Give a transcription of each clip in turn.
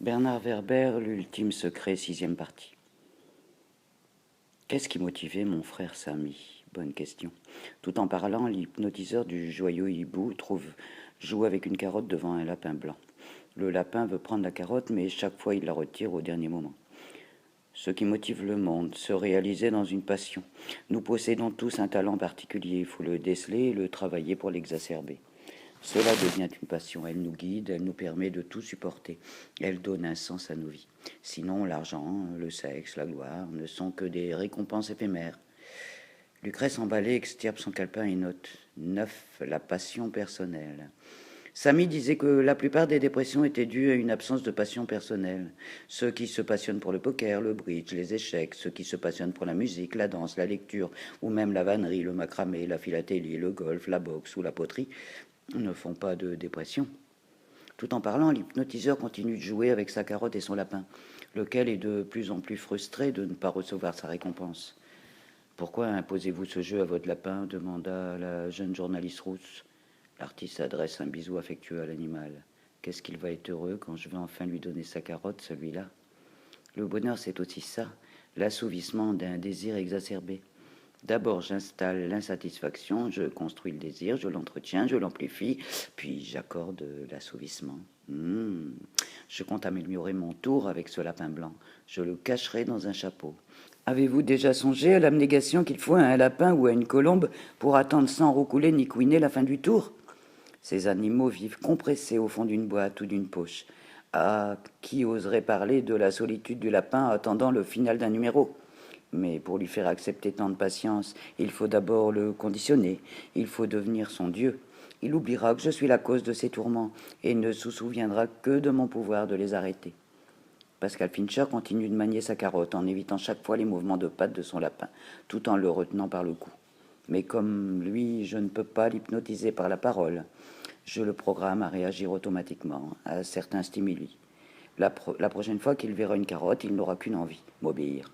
Bernard Werber, l'ultime secret, sixième partie. Qu'est-ce qui motivait mon frère Samy? Bonne question. Tout en parlant, l'hypnotiseur du joyeux hibou joue avec une carotte devant un lapin blanc. Le lapin veut prendre la carotte, mais chaque fois il la retire au dernier moment. Ce qui motive le monde, se réaliser dans une passion. Nous possédons tous un talent particulier, il faut le déceler et le travailler pour l'exacerber. Cela devient une passion, elle nous guide, elle nous permet de tout supporter, elle donne un sens à nos vies. Sinon, l'argent, le sexe, la gloire ne sont que des récompenses éphémères. Lucrèce emballée extirpe son calepin et note 9. La passion personnelle. Samy disait que la plupart des dépressions étaient dues à une absence de passion personnelle. Ceux qui se passionnent pour le poker, le bridge, les échecs, ceux qui se passionnent pour la musique, la danse, la lecture, ou même la vannerie, le macramé, la philatélie, le golf, la boxe ou la poterie, ne font pas de dépression. Tout en parlant, l'hypnotiseur continue de jouer avec sa carotte et son lapin, lequel est de plus en plus frustré de ne pas recevoir sa récompense. Pourquoi imposez-vous ce jeu à votre lapin demanda la jeune journaliste rousse. L'artiste adresse un bisou affectueux à l'animal. Qu'est-ce qu'il va être heureux quand je vais enfin lui donner sa carotte, celui-là. Le bonheur, c'est aussi ça, l'assouvissement d'un désir exacerbé. D'abord, j'installe l'insatisfaction, je construis le désir, je l'entretiens, je l'amplifie, puis j'accorde l'assouvissement. Je compte améliorer mon tour avec ce lapin blanc. Je le cacherai dans un chapeau. Avez-vous déjà songé à l'abnégation qu'il faut à un lapin ou à une colombe pour attendre sans roucouler ni couiner la fin du tour? Ces animaux vivent compressés au fond d'une boîte ou d'une poche. Ah, qui oserait parler de la solitude du lapin attendant le final d'un numéro? Mais pour lui faire accepter tant de patience, il faut d'abord le conditionner, il faut devenir son Dieu. Il oubliera que je suis la cause de ses tourments et ne se souviendra que de mon pouvoir de les arrêter. Pascal Fincher continue de manier sa carotte en évitant chaque fois les mouvements de pattes de son lapin, tout en le retenant par le cou. Mais comme lui, je ne peux pas l'hypnotiser par la parole. Je le programme à réagir automatiquement à certains stimuli. La prochaine fois qu'il verra une carotte, il n'aura qu'une envie, m'obéir.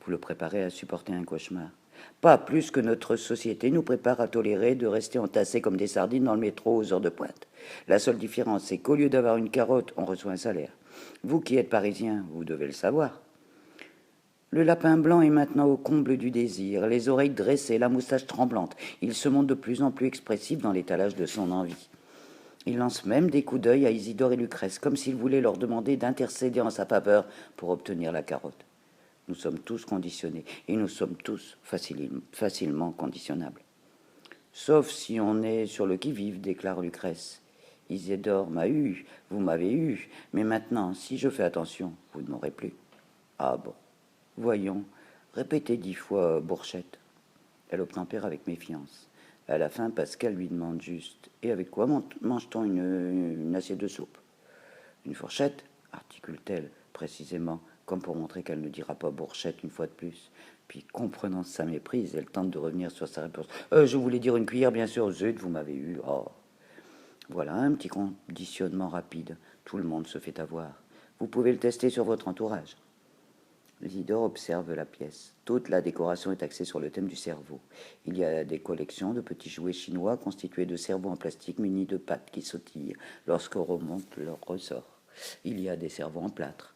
Vous le préparez à supporter un cauchemar. Pas plus que notre société nous prépare à tolérer de rester entassés comme des sardines dans le métro aux heures de pointe. La seule différence, c'est qu'au lieu d'avoir une carotte, on reçoit un salaire. Vous qui êtes parisien, vous devez le savoir. Le lapin blanc est maintenant au comble du désir, les oreilles dressées, la moustache tremblante. Il se montre de plus en plus expressif dans l'étalage de son envie. Il lance même des coups d'œil à Isidore et Lucrèce, comme s'il voulait leur demander d'intercéder en sa faveur pour obtenir la carotte. Nous sommes tous conditionnés, et nous sommes tous facilement conditionnables. Sauf si on est sur le qui-vive, déclare Lucrèce. Isidore m'a eu, vous m'avez eu, mais maintenant, si je fais attention, vous ne m'aurez plus. Ah bon, voyons, répétez 10 fois Bourchette. Elle obtempère avec méfiance. À la fin, Pascal lui demande juste « Et avec quoi mange-t-on une assiette de soupe ?»« Une fourchette ?» articule-t-elle précisément, comme pour montrer qu'elle ne dira pas Bourchette une fois de plus. Puis, comprenant sa méprise, elle tente de revenir sur sa réponse. Je voulais dire une cuillère, bien sûr. Zut, vous m'avez eu. Oh. Voilà un petit conditionnement rapide. Tout le monde se fait avoir. Vous pouvez le tester sur votre entourage. Isidore observe la pièce. Toute la décoration est axée sur le thème du cerveau. Il y a des collections de petits jouets chinois constitués de cerveaux en plastique munis de pattes qui sautillent lorsqu'on remonte leur ressort. Il y a des cerveaux en plâtre,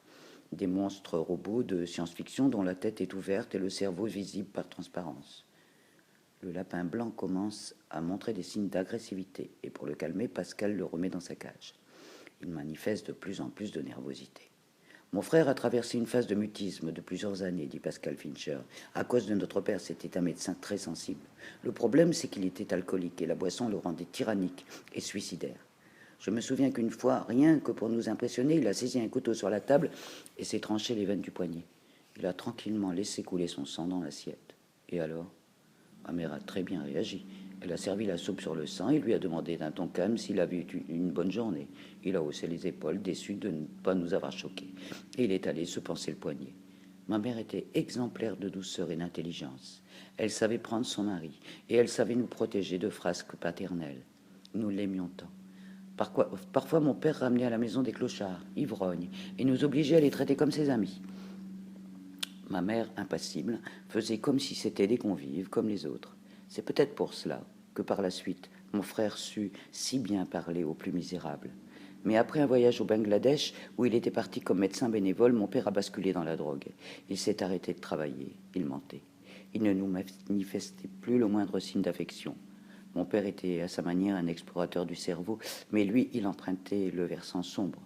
des monstres robots de science-fiction dont la tête est ouverte et le cerveau visible par transparence. Le lapin blanc commence à montrer des signes d'agressivité et pour le calmer, Pascal le remet dans sa cage. Il manifeste de plus en plus de nervosité. Mon frère a traversé une phase de mutisme de plusieurs années, dit Pascal Fincher. À cause de notre père, c'était un médecin très sensible. Le problème, c'est qu'il était alcoolique et la boisson le rendait tyrannique et suicidaire. Je me souviens qu'une fois, rien que pour nous impressionner, il a saisi un couteau sur la table et s'est tranché les veines du poignet. Il a tranquillement laissé couler son sang dans l'assiette. Et alors? Ma mère a très bien réagi. Elle a servi la soupe sur le sang et lui a demandé d'un ton calme s'il avait eu une bonne journée. Il a haussé les épaules, déçu de ne pas nous avoir choqués. Et il est allé se panser le poignet. Ma mère était exemplaire de douceur et d'intelligence. Elle savait prendre son mari et elle savait nous protéger de frasques paternelles. Nous l'aimions tant. Parfois, mon père ramenait à la maison des clochards, ivrognes, et nous obligeait à les traiter comme ses amis. Ma mère, impassible, faisait comme si c'était des convives, comme les autres. C'est peut-être pour cela que par la suite, mon frère sut si bien parler aux plus misérables. Mais après un voyage au Bangladesh, où il était parti comme médecin bénévole, mon père a basculé dans la drogue. Il s'est arrêté de travailler, il mentait. Il ne nous manifestait plus le moindre signe d'affection. Mon père était à sa manière un explorateur du cerveau, mais lui, il empruntait le versant sombre,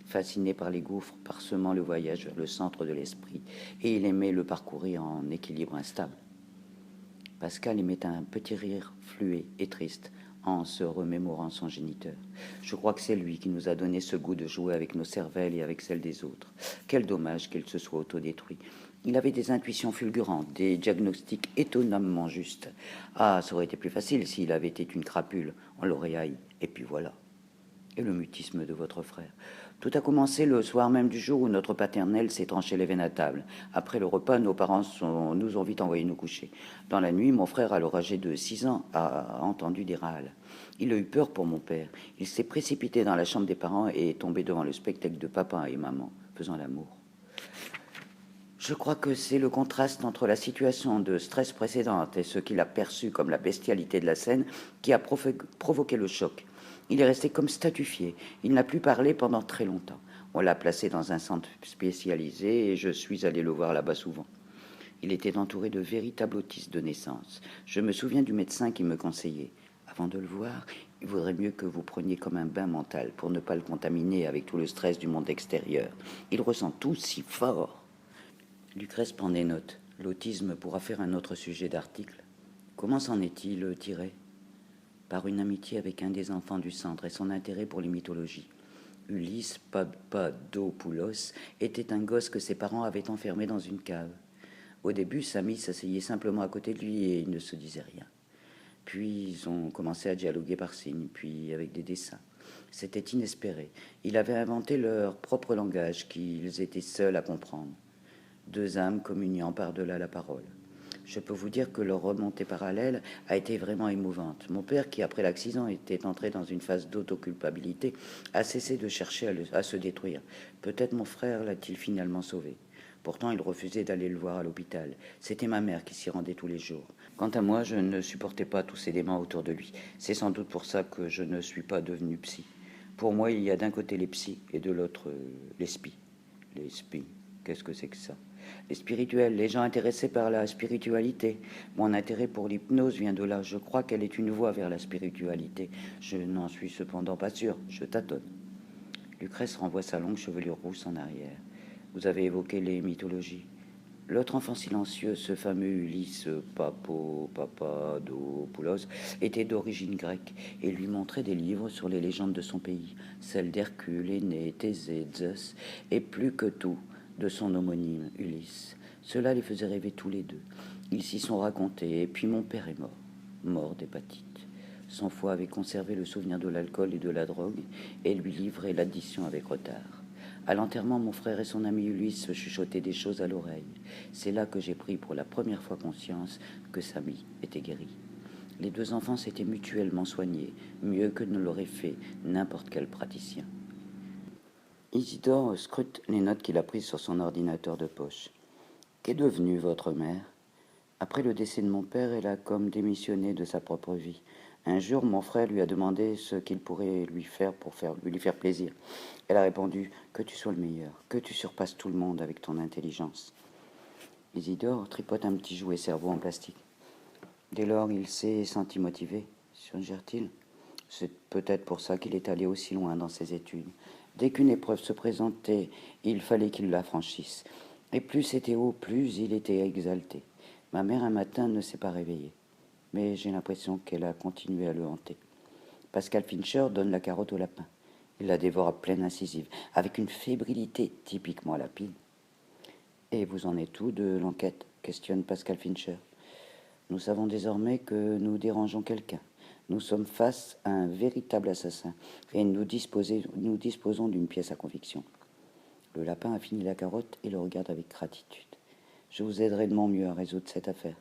fasciné par les gouffres, parsemant le voyage vers le centre de l'esprit, et il aimait le parcourir en équilibre instable. Pascal émet un petit rire fluet et triste en se remémorant son géniteur. Je crois que c'est lui qui nous a donné ce goût de jouer avec nos cervelles et avec celles des autres. Quel dommage qu'il se soit autodétruit. Il avait des intuitions fulgurantes, des diagnostics étonnamment justes. Ah, ça aurait été plus facile s'il avait été une crapule. On l'aurait haï. Et puis voilà. Et le mutisme de votre frère. Tout a commencé le soir même du jour où notre paternelle s'est tranché les veines à table. Après le repas, nos parents nous ont vite envoyés nous coucher. Dans la nuit, mon frère, alors âgé de 6 ans, a entendu des râles. Il a eu peur pour mon père. Il s'est précipité dans la chambre des parents et est tombé devant le spectacle de papa et maman, faisant l'amour. Je crois que c'est le contraste entre la situation de stress précédente et ce qu'il a perçu comme la bestialité de la scène qui a provoqué le choc. Il est resté comme statufié. Il n'a plus parlé pendant très longtemps. On l'a placé dans un centre spécialisé et je suis allé le voir là-bas souvent. Il était entouré de véritables autistes de naissance. Je me souviens du médecin qui me conseillait. Avant de le voir, il vaudrait mieux que vous preniez comme un bain mental pour ne pas le contaminer avec tout le stress du monde extérieur. Il ressent tout si fort. Lucrèce prend des notes. L'autisme pourra faire un autre sujet d'article. Comment s'en est-il tiré? Par une amitié avec un des enfants du centre et son intérêt pour les mythologies. Ulysse Papadopoulos était un gosse que ses parents avaient enfermé dans une cave. Au début, Samy s'asseyait simplement à côté de lui et il ne se disait rien. Puis ils ont commencé à dialoguer par signes, puis avec des dessins. C'était inespéré. Il avait inventé leur propre langage qu'ils étaient seuls à comprendre. Deux âmes communiant par-delà la parole. Je peux vous dire que leur remontée parallèle a été vraiment émouvante. Mon père, qui après l'accident était entré dans une phase d'autoculpabilité, a cessé de chercher à se détruire. Peut-être mon frère l'a-t-il finalement sauvé. Pourtant, il refusait d'aller le voir à l'hôpital. C'était ma mère qui s'y rendait tous les jours. Quant à moi, je ne supportais pas tous ces démons autour de lui. C'est sans doute pour ça que je ne suis pas devenu psy. Pour moi, il y a d'un côté les psys et de l'autre les spies. Les spies, qu'est-ce que c'est que ça? Les spirituels, les gens intéressés par la spiritualité. Mon intérêt pour l'hypnose vient de là. Je crois qu'elle est une voie vers la spiritualité. Je n'en suis cependant pas sûr. Je tâtonne. Lucrèce renvoie sa longue chevelure rousse en arrière. Vous avez évoqué les mythologies. L'autre enfant silencieux, ce fameux Ulysse Papadopoulos, était d'origine grecque et lui montrait des livres sur les légendes de son pays, celles d'Hercule, Énée, Thésée, Zeus, et plus que tout, de son homonyme, Ulysse. Cela les faisait rêver tous les deux. Ils s'y sont racontés, et puis mon père est mort d'hépatite. Son foie avait conservé le souvenir de l'alcool et de la drogue, et lui livrait l'addition avec retard. À l'enterrement, mon frère et son ami Ulysse se chuchotaient des choses à l'oreille. C'est là que j'ai pris pour la première fois conscience que Samy était guéri. Les deux enfants s'étaient mutuellement soignés, mieux que ne l'aurait fait n'importe quel praticien. Isidore scrute les notes qu'il a prises sur son ordinateur de poche. Qu'est devenue votre mère? Après le décès de mon père, elle a comme démissionné de sa propre vie. Un jour, mon frère lui a demandé ce qu'il pourrait lui faire pour lui faire plaisir. Elle a répondu « Que tu sois le meilleur, que tu surpasses tout le monde avec ton intelligence. » Isidore tripote un petit jouet cerveau en plastique. Dès lors, il s'est senti motivé, suggère-t-il. C'est peut-être pour ça qu'il est allé aussi loin dans ses études. Dès qu'une épreuve se présentait, il fallait qu'il la franchisse. Et plus c'était haut, plus il était exalté. Ma mère, un matin, ne s'est pas réveillée. Mais j'ai l'impression qu'elle a continué à le hanter. Pascal Fincher donne la carotte au lapin. Il la dévore à pleine incisive, avec une fébrilité typiquement lapine. « Et vous en êtes où de l'enquête ?» questionne Pascal Fincher. « Nous savons désormais que nous dérangeons quelqu'un. Nous sommes face à un véritable assassin et nous disposons d'une pièce à conviction. » Le lapin a fini la carotte et le regarde avec gratitude. « Je vous aiderai de mon mieux à résoudre cette affaire. »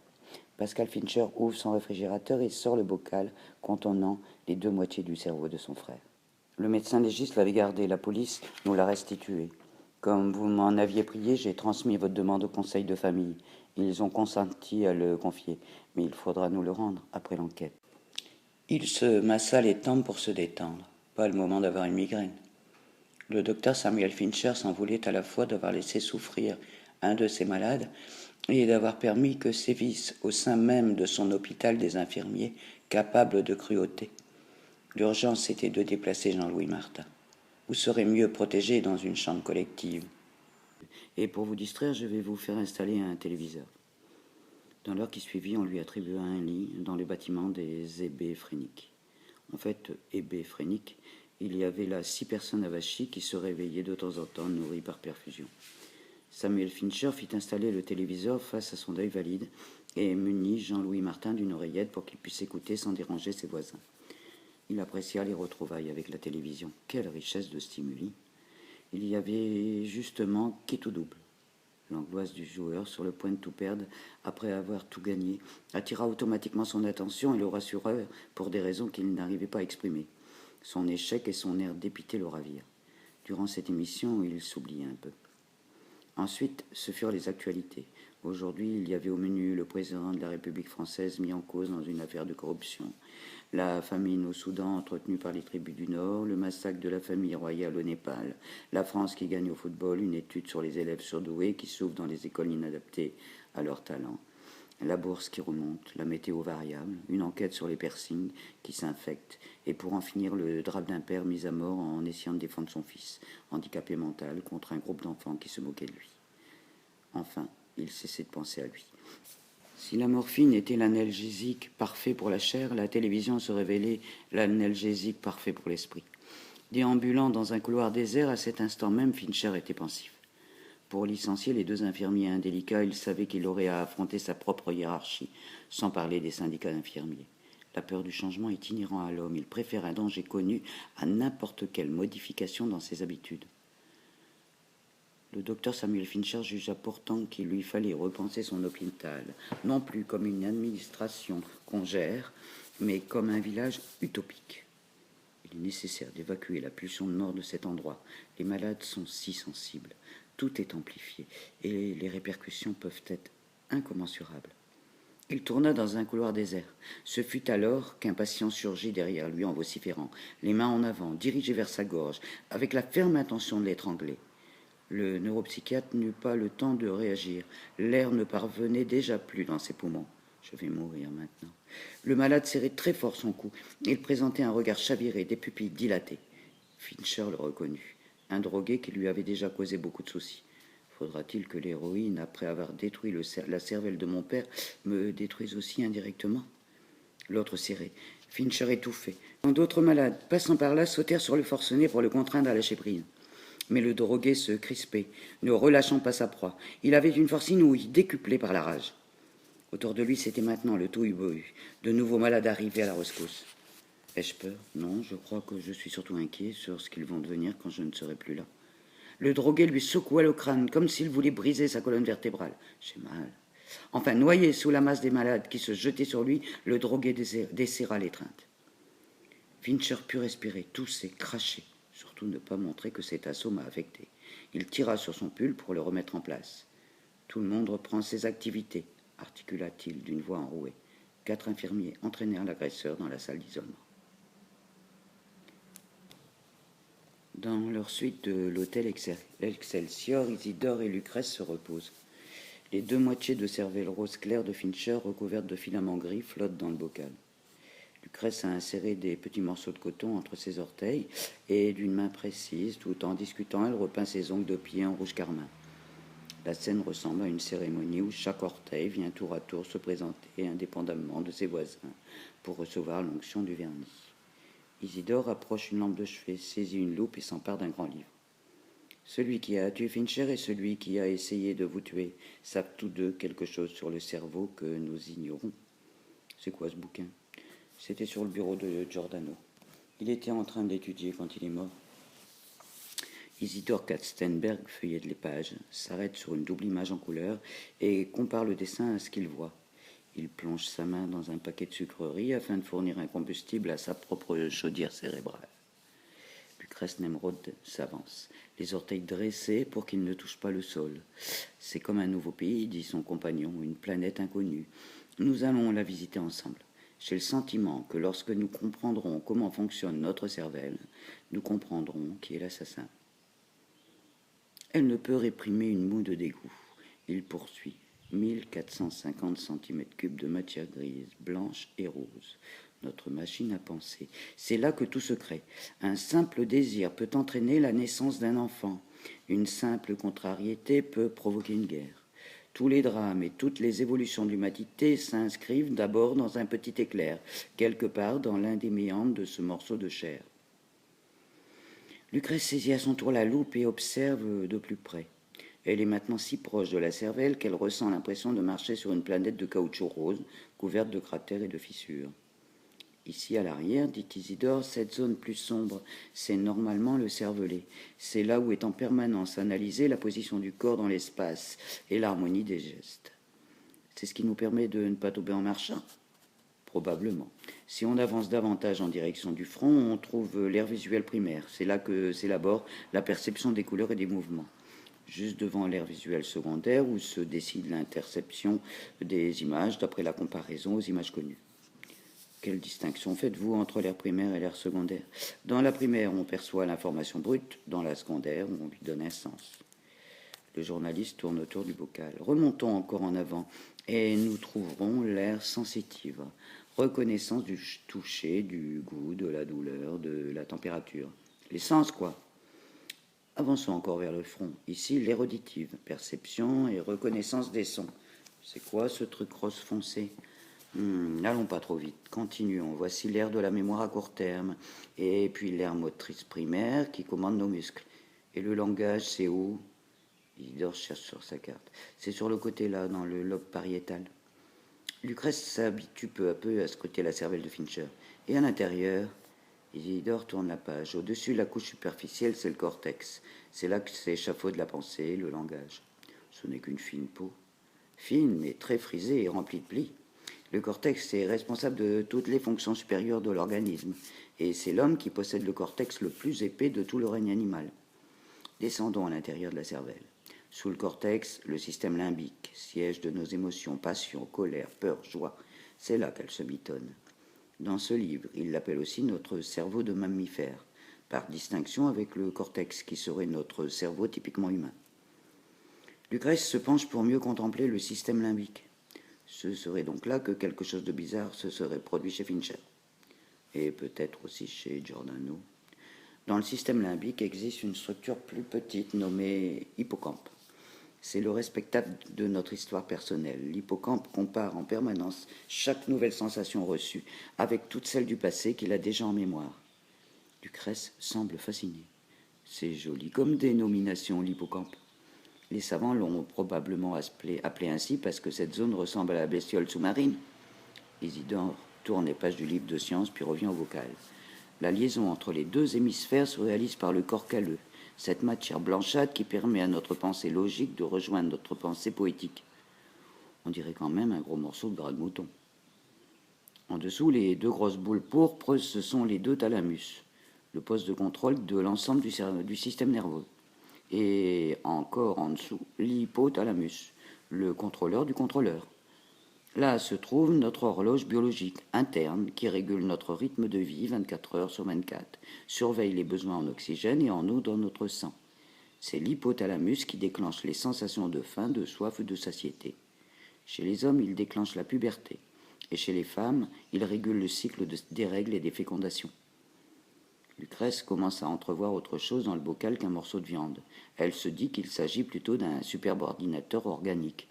Pascal Fincher ouvre son réfrigérateur et sort le bocal contenant les deux moitiés du cerveau de son frère. Le médecin légiste l'avait gardé, la police nous l'a restitué. Comme vous m'en aviez prié, j'ai transmis votre demande au conseil de famille. Ils ont consenti à le confier, mais il faudra nous le rendre après l'enquête. Il se massa les tempes pour se détendre. Pas le moment d'avoir une migraine. Le docteur Samuel Fincher s'en voulait à la fois d'avoir laissé souffrir un de ses malades et d'avoir permis que sévissent au sein même de son hôpital des infirmiers capables de cruauté. L'urgence était de déplacer Jean-Louis Martin. Vous serez mieux protégé dans une chambre collective. Et pour vous distraire, je vais vous faire installer un téléviseur. Dans l'heure qui suivit, on lui attribua un lit dans le bâtiment des ébés phréniques. En fait, ébés phréniques, il y avait là 6 personnes avachis qui se réveillaient de temps en temps, nourries par perfusion. Samuel Fincher fit installer le téléviseur face à son deuil valide et munit Jean-Louis Martin d'une oreillette pour qu'il puisse écouter sans déranger ses voisins. Il apprécia les retrouvailles avec la télévision. Quelle richesse de stimuli! Il y avait justement qui tout double. L'angoisse du joueur, sur le point de tout perdre, après avoir tout gagné, attira automatiquement son attention et le rassura pour des raisons qu'il n'arrivait pas à exprimer. Son échec et son air dépité le ravirent. Durant cette émission, il s'oubliait un peu. Ensuite, ce furent les actualités. Aujourd'hui, il y avait au menu le président de la République française mis en cause dans une affaire de corruption, la famine au Soudan entretenue par les tribus du Nord, le massacre de la famille royale au Népal, la France qui gagne au football, une étude sur les élèves surdoués qui souffrent dans les écoles inadaptées à leur talent, la bourse qui remonte, la météo variable, une enquête sur les piercings qui s'infectent, et pour en finir le drame d'un père mis à mort en essayant de défendre son fils, handicapé mental, contre un groupe d'enfants qui se moquaient de lui. Enfin, il cessait de penser à lui. Si la morphine était l'analgésique parfait pour la chair, la télévision se révélait l'analgésique parfait pour l'esprit. Déambulant dans un couloir désert, à cet instant même, Fincher était pensif. Pour licencier les 2 infirmiers indélicats, il savait qu'il aurait à affronter sa propre hiérarchie, sans parler des syndicats d'infirmiers. La peur du changement est inhérente à l'homme. Il préfère un danger connu à n'importe quelle modification dans ses habitudes. Le docteur Samuel Fincher jugea pourtant qu'il lui fallait repenser son hôpital, non plus comme une administration qu'on gère, mais comme un village utopique. Il est nécessaire d'évacuer la pulsion de mort de cet endroit. Les malades sont si sensibles, tout est amplifié, et les répercussions peuvent être incommensurables. Il tourna dans un couloir désert. Ce fut alors qu'un patient surgit derrière lui en vociférant, les mains en avant, dirigées vers sa gorge, avec la ferme intention de l'étrangler. Le neuropsychiatre n'eut pas le temps de réagir. L'air ne parvenait déjà plus dans ses poumons. Je vais mourir maintenant. Le malade serrait très fort son cou. Il présentait un regard chaviré, des pupilles dilatées. Fincher le reconnut. Un drogué qui lui avait déjà causé beaucoup de soucis. Faudra-t-il que l'héroïne, après avoir détruit la cervelle de mon père, me détruise aussi indirectement? L'autre serrait. Fincher étouffait. D'autres malades, passant par là, sautèrent sur le forcené pour le contraindre à lâcher prise. Mais le drogué se crispait, ne relâchant pas sa proie. Il avait une force inouïe, décuplée par la rage. Autour de lui, c'était maintenant le tohu-bohu. De nouveaux malades arrivaient à la rescousse. Ai-je peur? Non, je crois que je suis surtout inquiet sur ce qu'ils vont devenir quand je ne serai plus là. Le drogué lui secoua le crâne, comme s'il voulait briser sa colonne vertébrale. J'ai mal. Enfin, noyé sous la masse des malades qui se jetaient sur lui, le drogué desserra l'étreinte. Fincher put respirer, tousser, cracher. Surtout ne pas montrer que cet assaut m'a affecté. Il tira sur son pull pour le remettre en place. Tout le monde reprend ses activités, articula-t-il d'une voix enrouée. 4 infirmiers entraînèrent l'agresseur dans la salle d'isolement. Dans leur suite de l'hôtel Excelsior, Isidore et Lucrèce se reposent. Les 2 moitiés de cervelle rose claire de Fincher, recouvertes de filaments gris, flottent dans le bocal. Lucrèce a inséré des petits morceaux de coton entre ses orteils et d'une main précise, tout en discutant, elle repeint ses ongles de pied en rouge carmin. La scène ressemble à une cérémonie où chaque orteil vient tour à tour se présenter indépendamment de ses voisins pour recevoir l'onction du vernis. Isidore approche une lampe de chevet, saisit une loupe et s'empare d'un grand livre. Celui qui a tué Fincher et celui qui a essayé de vous tuer savent tous 2 quelque chose sur le cerveau que nous ignorons. C'est quoi ce bouquin? C'était sur le bureau de Giordano. Il était en train d'étudier quand il est mort. Isidore Katzenberg feuillette les pages, s'arrête sur une double image en couleur et compare le dessin à ce qu'il voit. Il plonge sa main dans un paquet de sucreries afin de fournir un combustible à sa propre chaudière cérébrale. Lucrèce Nemrod s'avance, les orteils dressés pour qu'il ne touche pas le sol. C'est comme un nouveau pays, dit son compagnon, une planète inconnue. Nous allons la visiter ensemble. J'ai le sentiment que lorsque nous comprendrons comment fonctionne notre cervelle, nous comprendrons qui est l'assassin. Elle ne peut réprimer une moue de dégoût. Il poursuit. 1450 cm3 de matière grise, blanche et rose. Notre machine à penser. C'est là que tout se crée. Un simple désir peut entraîner la naissance d'un enfant. Une simple contrariété peut provoquer une guerre. Tous les drames et toutes les évolutions de l'humanité s'inscrivent d'abord dans un petit éclair, quelque part dans l'un des méandres de ce morceau de chair. Lucrèce saisit à son tour la loupe et observe de plus près. Elle est maintenant si proche de la cervelle qu'elle ressent l'impression de marcher sur une planète de caoutchouc rose, couverte de cratères et de fissures. Ici, à l'arrière, dit Isidore, cette zone plus sombre, c'est normalement le cervelet. C'est là où est en permanence analysée la position du corps dans l'espace et l'harmonie des gestes. C'est ce qui nous permet de ne pas tomber en marchant. Probablement. Si on avance davantage en direction du front, on trouve l'air visuel primaire. C'est là que s'élabore la perception des couleurs et des mouvements. Juste devant l'air visuel secondaire, où se décide l'interception des images d'après la comparaison aux images connues. Quelle distinction faites-vous entre l'air primaire et l'air secondaire? Dans la primaire, on perçoit l'information brute. Dans la secondaire, on lui donne un sens. Le journaliste tourne autour du bocal. Remontons encore en avant et nous trouverons l'air sensitif. Reconnaissance du toucher, du goût, de la douleur, de la température. Les sens, quoi. Avançons encore vers le front. Ici, l'air auditif, perception et reconnaissance des sons. C'est quoi ce truc rose foncé? N'allons pas trop vite, continuons. Voici l'air de la mémoire à court terme, et puis l'air motrice primaire qui commande nos muscles. Et le langage, c'est où? Isidore cherche sur sa carte. C'est sur le côté là, dans le lobe pariétal. Lucrèce s'habitue peu à peu à scruter la cervelle de Fincher. Et à l'intérieur, Isidore tourne la page. Au-dessus de la couche superficielle, c'est le cortex. C'est là que s'échafaude la pensée, le langage. Ce n'est qu'une fine peau. Fine, mais très frisée et remplie de plis. Le cortex est responsable de toutes les fonctions supérieures de l'organisme, et c'est l'homme qui possède le cortex le plus épais de tout le règne animal. Descendons à l'intérieur de la cervelle. Sous le cortex, le système limbique, siège de nos émotions, passion, colère, peur, joie. C'est là qu'elle se mitonne. Dans ce livre, il l'appelle aussi notre cerveau de mammifère, par distinction avec le cortex, qui serait notre cerveau typiquement humain. Lucrèce se penche pour mieux contempler le système limbique. Ce serait donc là que quelque chose de bizarre se serait produit chez Fincher, et peut-être aussi chez Giordano. Dans le système limbique existe une structure plus petite nommée hippocampe. C'est le respectable de notre histoire personnelle. L'hippocampe compare en permanence chaque nouvelle sensation reçue avec toutes celles du passé qu'il a déjà en mémoire. Lucrèce semble fasciné. C'est joli comme dénomination, l'hippocampe. Les savants l'ont probablement appelé ainsi parce que cette zone ressemble à la bestiole sous-marine. Isidore tourne les pages du livre de science puis revient au vocal. La liaison entre les deux hémisphères se réalise par le corps calleux, cette matière blanchâtre qui permet à notre pensée logique de rejoindre notre pensée poétique. On dirait quand même un gros morceau de gras de mouton. En dessous, les deux grosses boules pourpres, ce sont les deux thalamus, le poste de contrôle de l'ensemble du système nerveux. Et encore en dessous, l'hypothalamus, le contrôleur du contrôleur. Là se trouve notre horloge biologique interne qui régule notre rythme de vie 24 heures sur 24, surveille les besoins en oxygène et en eau dans notre sang. C'est l'hypothalamus qui déclenche les sensations de faim, de soif ou de satiété. Chez les hommes, il déclenche la puberté, et chez les femmes, il régule le cycle des règles et des fécondations. Lucrèce commence à entrevoir autre chose dans le bocal qu'un morceau de viande. Elle se dit qu'il s'agit plutôt d'un superbe ordinateur organique.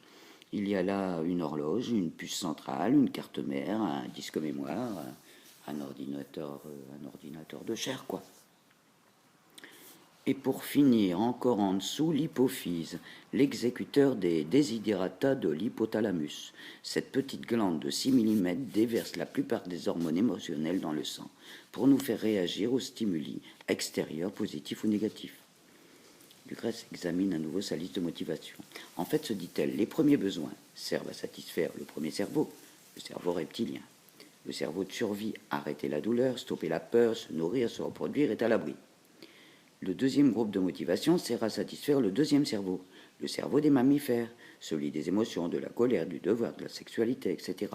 Il y a là une horloge, une puce centrale, une carte mère, un disque mémoire, un ordinateur de chair, quoi. Et pour finir, encore en dessous, l'hypophyse, l'exécuteur des desiderata de l'hypothalamus. Cette petite glande de 6 mm déverse la plupart des hormones émotionnelles dans le sang pour nous faire réagir aux stimuli extérieurs, positifs ou négatifs. Lucrèce examine à nouveau sa liste de motivation. En fait, se dit-elle, les premiers besoins servent à satisfaire le premier cerveau, le cerveau reptilien. Le cerveau de survie, arrêter la douleur, stopper la peur, se nourrir, se reproduire, est à l'abri. Le deuxième groupe de motivation sert à satisfaire le deuxième cerveau, le cerveau des mammifères, celui des émotions, de la colère, du devoir, de la sexualité, etc.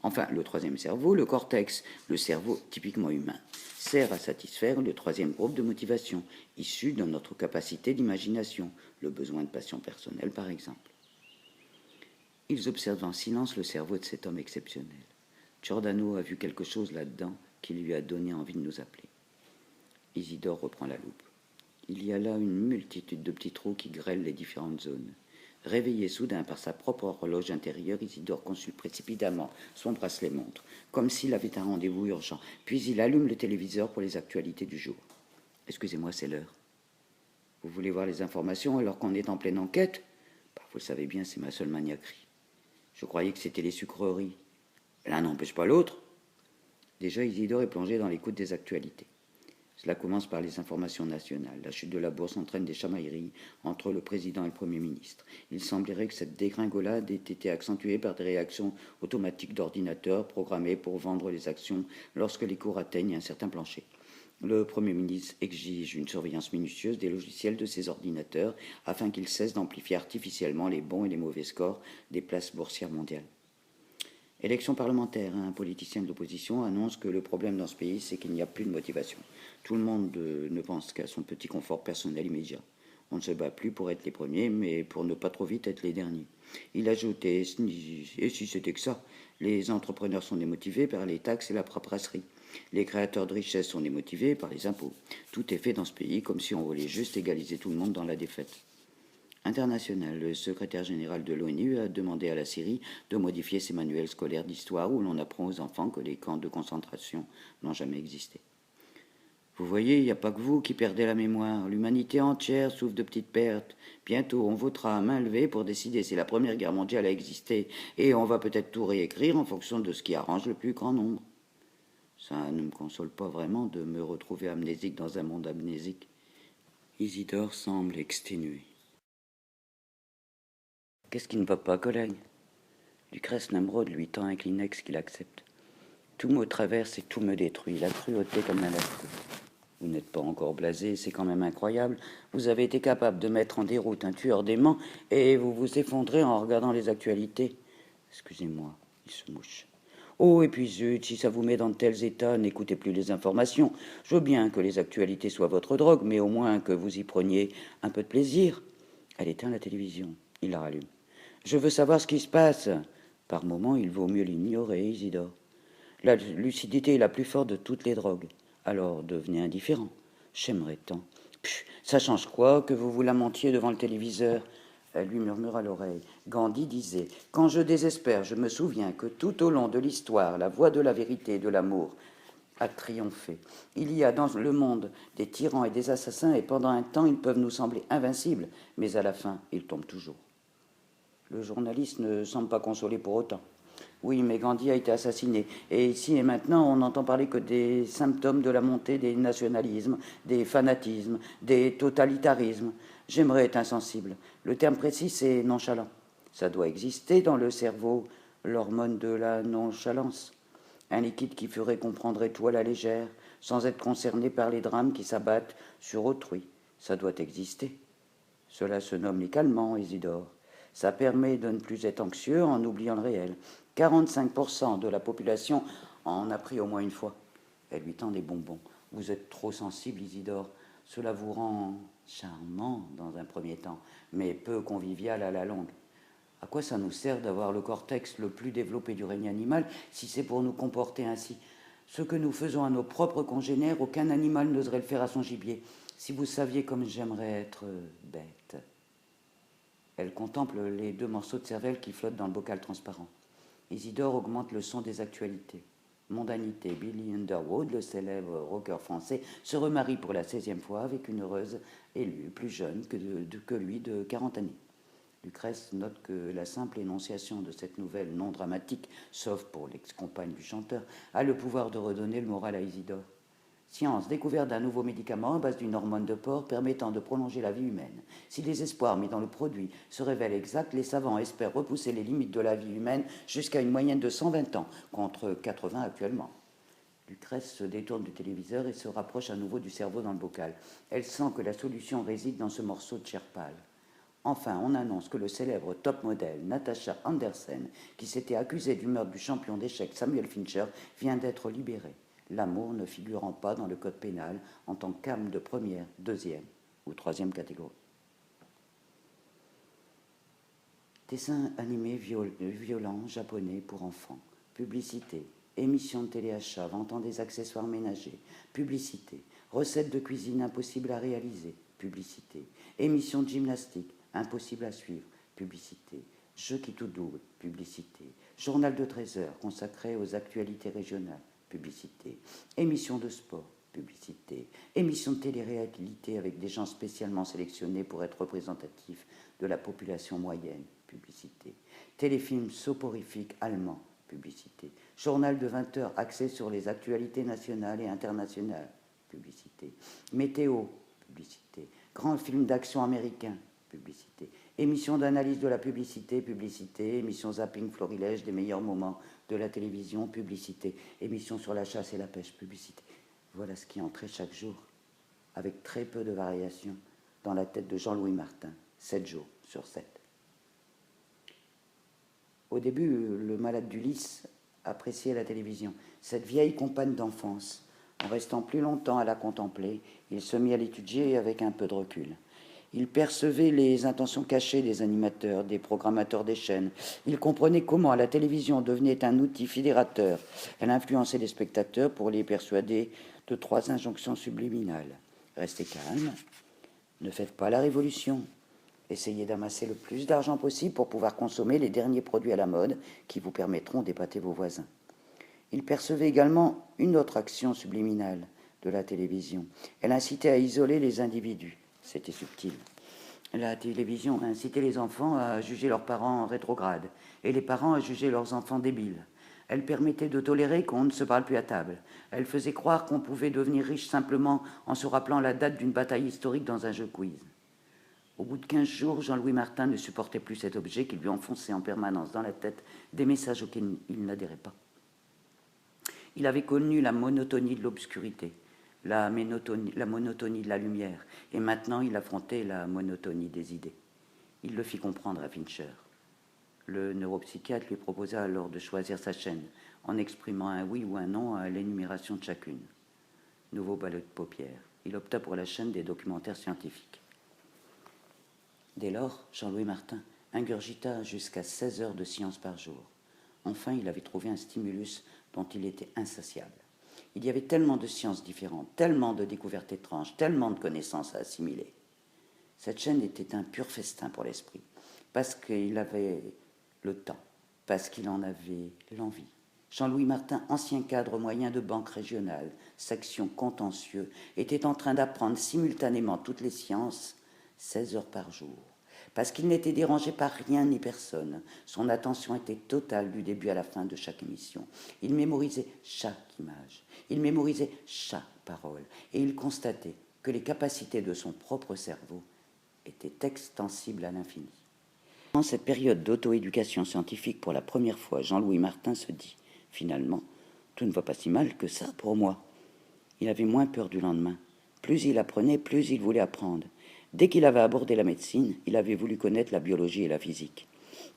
Enfin, le troisième cerveau, le cortex, le cerveau typiquement humain, sert à satisfaire le troisième groupe de motivation, issu de notre capacité d'imagination, le besoin de passion personnelle par exemple. Ils observent en silence le cerveau de cet homme exceptionnel. Giordano a vu quelque chose là-dedans qui lui a donné envie de nous appeler. Isidore reprend la loupe. Il y a là une multitude de petits trous qui grêlent les différentes zones. Réveillé soudain par sa propre horloge intérieure, Isidore consulte précipitamment son bracelet-montre, comme s'il avait un rendez-vous urgent. Puis il allume le téléviseur pour les actualités du jour. Excusez-moi, c'est l'heure. Vous voulez voir les informations alors qu'on est en pleine enquête? Vous le savez bien, c'est ma seule maniaquerie. Je croyais que c'était les sucreries. L'un n'empêche pas l'autre. Déjà, Isidore est plongé dans l'écoute des actualités. Cela commence par les informations nationales. La chute de la bourse entraîne des chamailleries entre le président et le Premier ministre. Il semblerait que cette dégringolade ait été accentuée par des réactions automatiques d'ordinateurs programmés pour vendre les actions lorsque les cours atteignent un certain plancher. Le Premier ministre exige une surveillance minutieuse des logiciels de ses ordinateurs afin qu'ils cessent d'amplifier artificiellement les bons et les mauvais scores des places boursières mondiales. Élection parlementaire, un politicien de l'opposition annonce que le problème dans ce pays, c'est qu'il n'y a plus de motivation. Tout le monde ne pense qu'à son petit confort personnel immédiat. On ne se bat plus pour être les premiers, mais pour ne pas trop vite être les derniers. Il ajoute, et si c'était que ça, les entrepreneurs sont démotivés par les taxes et la paperasserie. Les créateurs de richesses sont démotivés par les impôts. Tout est fait dans ce pays comme si on voulait juste égaliser tout le monde dans la défaite. International, le secrétaire général de l'ONU a demandé à la Syrie de modifier ses manuels scolaires d'histoire où l'on apprend aux enfants que les camps de concentration n'ont jamais existé. Vous voyez, il n'y a pas que vous qui perdez la mémoire. L'humanité entière souffre de petites pertes. Bientôt, on votera à main levée pour décider si la Première Guerre mondiale a existé, et on va peut-être tout réécrire en fonction de ce qui arrange le plus grand nombre. Ça ne me console pas vraiment de me retrouver amnésique dans un monde amnésique. Isidore semble exténué. Qu'est-ce qui ne va pas, collègue? Lucrèce Nemrod lui tend un Kleenex qu'il accepte. Tout me traverse et tout me détruit, la cruauté comme la lèvre. Vous n'êtes pas encore blasé, c'est quand même incroyable. Vous avez été capable de mettre en déroute un tueur d'aimants et vous vous effondrez en regardant les actualités. Excusez-moi, il se mouche. Oh, et puis zut, si ça vous met dans de tels états, n'écoutez plus les informations. Je veux bien que les actualités soient votre drogue, mais au moins que vous y preniez un peu de plaisir. Elle éteint la télévision. Il la rallume. Je veux savoir ce qui se passe. Par moments, il vaut mieux l'ignorer, Isidore. La lucidité est la plus forte de toutes les drogues. Alors devenez indifférent. J'aimerais tant. Ça change quoi que vous vous lamentiez devant le téléviseur? Elle lui murmure à l'oreille. Gandhi disait « Quand je désespère, je me souviens que tout au long de l'histoire, la voie de la vérité et de l'amour a triomphé. Il y a dans le monde des tyrans et des assassins, et pendant un temps, ils peuvent nous sembler invincibles, mais à la fin, ils tombent toujours. » Le journaliste ne semble pas consolé pour autant. Oui, mais Gandhi a été assassiné. Et ici et maintenant, on n'entend parler que des symptômes de la montée des nationalismes, des fanatismes, des totalitarismes. J'aimerais être insensible. Le terme précis, c'est nonchalant. Ça doit exister dans le cerveau, l'hormone de la nonchalance. Un liquide qui ferait qu'on prendrait tout à la légère, sans être concerné par les drames qui s'abattent sur autrui. Ça doit exister. Cela se nomme les calmants, Isidore. Ça permet de ne plus être anxieux en oubliant le réel. 45% de la population en a pris au moins une fois. Elle lui tend des bonbons. Vous êtes trop sensible, Isidore. Cela vous rend charmant dans un premier temps, mais peu convivial à la longue. À quoi ça nous sert d'avoir le cortex le plus développé du règne animal si c'est pour nous comporter ainsi? Ce que nous faisons à nos propres congénères, aucun animal n'oserait le faire à son gibier. Si vous saviez comme j'aimerais être bête. Elle contemple les 2 morceaux de cervelle qui flottent dans le bocal transparent. Isidore augmente le son des actualités. Mondanité, Billy Underwood, le célèbre rocker français, se remarie pour la 16e fois avec une heureuse élue, plus jeune que lui de 40 années. Lucrèce note que la simple énonciation de cette nouvelle non dramatique, sauf pour l'ex-compagne du chanteur, a le pouvoir de redonner le moral à Isidore. Science, découverte d'un nouveau médicament à base d'une hormone de porc permettant de prolonger la vie humaine. Si les espoirs mis dans le produit se révèlent exacts, les savants espèrent repousser les limites de la vie humaine jusqu'à une moyenne de 120 ans, contre 80 actuellement. Lucrèce se détourne du téléviseur et se rapproche à nouveau du cerveau dans le bocal. Elle sent que la solution réside dans ce morceau de chair pâle. Enfin, on annonce que le célèbre top modèle Natasha Andersen, qui s'était accusée du meurtre du champion d'échecs Samuel Fincher, vient d'être libérée, l'amour ne figurant pas dans le code pénal en tant qu'arme de première, deuxième ou troisième catégorie. Dessins animés violents japonais pour enfants, publicité, émissions de téléachat vantant des accessoires ménagers, publicité, recettes de cuisine impossibles à réaliser, publicité, émissions de gymnastique impossibles à suivre, publicité, jeux qui tout double, publicité, journal de 13 heures consacré aux actualités régionales, publicité, émissions de sport, publicité, émissions de télé-réalité avec des gens spécialement sélectionnés pour être représentatifs de la population moyenne, publicité, téléfilm soporifique allemand, publicité, journal de 20 heures axé sur les actualités nationales et internationales, publicité, météo, publicité, grand film d'action américain, publicité, émission d'analyse de la publicité, publicité, émission zapping florilège des meilleurs moments de la télévision, publicité, émission sur la chasse et la pêche, publicité. Voilà ce qui entrait chaque jour, avec très peu de variations, dans la tête de Jean-Louis Martin, 7 jours sur 7. Au début, le malade d'Ulysse appréciait la télévision, cette vieille compagne d'enfance. En restant plus longtemps à la contempler, il se mit à l'étudier avec un peu de recul. Il percevait les intentions cachées des animateurs, des programmateurs des chaînes. Il comprenait comment la télévision devenait un outil fédérateur. Elle influençait les spectateurs pour les persuader de 3 injonctions subliminales. Restez calme, ne faites pas la révolution. Essayez d'amasser le plus d'argent possible pour pouvoir consommer les derniers produits à la mode qui vous permettront d'épater vos voisins. Il percevait également une autre action subliminale de la télévision. Elle incitait à isoler les individus. C'était subtil. La télévision incitait les enfants à juger leurs parents rétrogrades et les parents à juger leurs enfants débiles. Elle permettait de tolérer qu'on ne se parle plus à table. Elle faisait croire qu'on pouvait devenir riche simplement en se rappelant la date d'une bataille historique dans un jeu quiz. Au bout de 15 jours, Jean-Louis Martin ne supportait plus cet objet qui lui enfonçait en permanence dans la tête des messages auxquels il n'adhérait pas. Il avait connu la monotonie de l'obscurité, la monotonie de la lumière, et maintenant il affrontait la monotonie des idées. Il le fit comprendre à Fincher. Le neuropsychiatre lui proposa alors de choisir sa chaîne, en exprimant un oui ou un non à l'énumération de chacune. Nouveau balai de paupières. Il opta pour la chaîne des documentaires scientifiques. Dès lors, Jean-Louis Martin ingurgita jusqu'à 16 heures de science par jour. Enfin, il avait trouvé un stimulus dont il était insatiable. Il y avait tellement de sciences différentes, tellement de découvertes étranges, tellement de connaissances à assimiler. Cette chaîne était un pur festin pour l'esprit, parce qu'il avait le temps, parce qu'il en avait l'envie. Jean-Louis Martin, ancien cadre moyen de banque régionale, section contentieux, était en train d'apprendre simultanément toutes les sciences, 16 heures par jour. Parce qu'il n'était dérangé par rien ni personne. Son attention était totale du début à la fin de chaque émission. Il mémorisait chaque image, il mémorisait chaque parole, et il constatait que les capacités de son propre cerveau étaient extensibles à l'infini. Dans cette période d'auto-éducation scientifique, pour la première fois, Jean-Louis Martin se dit, finalement, tout ne va pas si mal que ça pour moi. Il avait moins peur du lendemain. Plus il apprenait, plus il voulait apprendre. Dès qu'il avait abordé la médecine, il avait voulu connaître la biologie et la physique.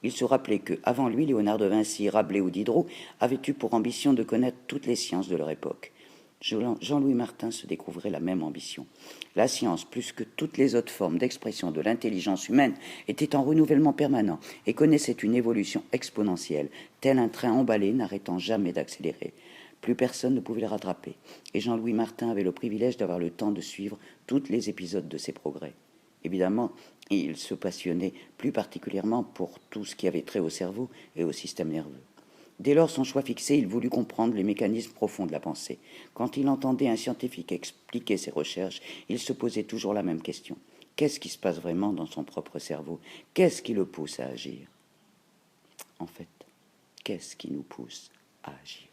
Il se rappelait que, avant lui, Léonard de Vinci, Rabelais ou Diderot avaient eu pour ambition de connaître toutes les sciences de leur époque. Jean-Louis Martin se découvrait la même ambition. La science, plus que toutes les autres formes d'expression de l'intelligence humaine, était en renouvellement permanent et connaissait une évolution exponentielle, tel un train emballé n'arrêtant jamais d'accélérer. Plus personne ne pouvait le rattraper, et Jean-Louis Martin avait le privilège d'avoir le temps de suivre tous les épisodes de ses progrès. Évidemment, il se passionnait plus particulièrement pour tout ce qui avait trait au cerveau et au système nerveux. Dès lors, son choix fixé, il voulut comprendre les mécanismes profonds de la pensée. Quand il entendait un scientifique expliquer ses recherches, il se posait toujours la même question. Qu'est-ce qui se passe vraiment dans son propre cerveau? Qu'est-ce qui le pousse à agir? En fait, qu'est-ce qui nous pousse à agir?